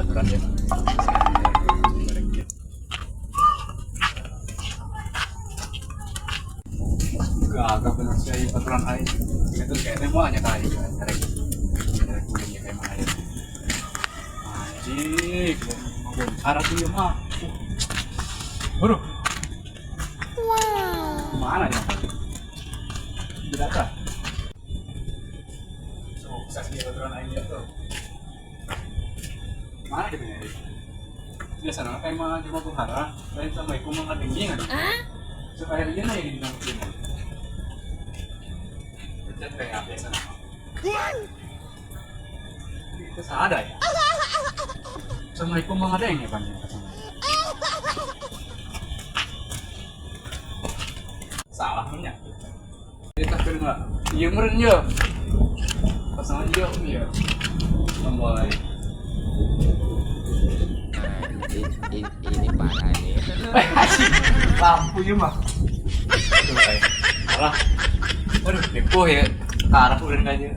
aturan ya. Agak benar sih aturan lain itu kayaknya semuanya kayak dari kulitnya kayak mana ya anjing arah tuh ya mah waduh mana ya berapa sukses di aturan lain ya tuh mana dia bener biasanya kayak mah cuma berharap lain sama iku mah tinggi kan supaya dia nih yang dinamakan kayak biasa nama itu ada ya Assalamualaikum Bang ada yang ya Bang salah punya kita kena iya meren ya pasangan iya ya mulai ini parah nih. asik lampu ya mah salah waduh depo ya ke arah udah kayaknya